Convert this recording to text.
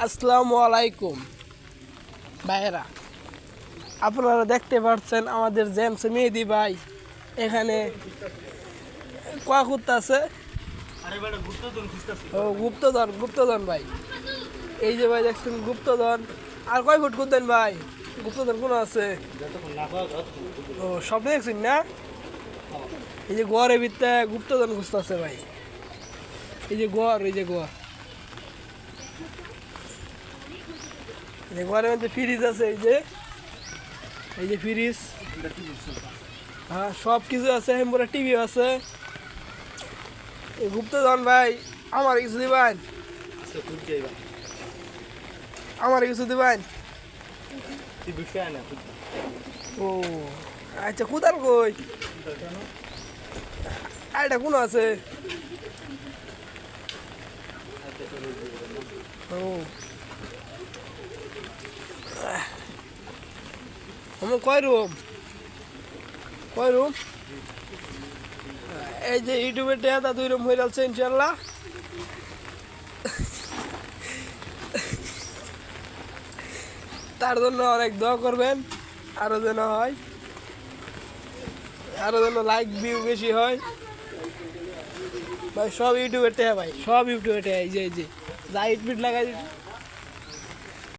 আসসালামু আলাইকুম ভাইরা, আপনারা দেখতে পাচ্ছেন আমাদের জেমস মেহেদি ভাই এখানে কোয়া করতেছে। ও গুপ্তধন ভাই, এই যে ভাই দেখছেন গুপ্তধন। আর কয় ফুট করতেন ভাই? গুপ্তধন কোন আছে? ও সব দেখছেন না? এই যে গোয়ারের ভিতরে গুপ্তধন খুঁজতেছে ভাই। এই যে গোয়ার, এই যে গোয়া, ঘরের মধ্যে ফ্রিজ আছে। এই যে ফ্রিজ, হ্যাঁ সব কিছু আছে। পুরো টিভি আছে। এই গুপ্তধন ভাই আমার কিছু দিবেন, আমার কিছু দিবেন। ও আচ্ছা, কোথার কই এটা কোন আছে? ও আমার কয় রুম? কয় রুম? এই যে ইউটিউবের টেয়াদা 2 রুম হয়ে যাচ্ছে ইনশাল্লাহ। তার জন্য অনেক দোয়া করবেন, আরো যেন হয়, আরো যেন লাইক ভিউ বেশি হয় ভাই। সব ইউটিউবের টেয়া ভাই, সব ইউটিউবের টেয়া। এই যে যা ইট লাগাই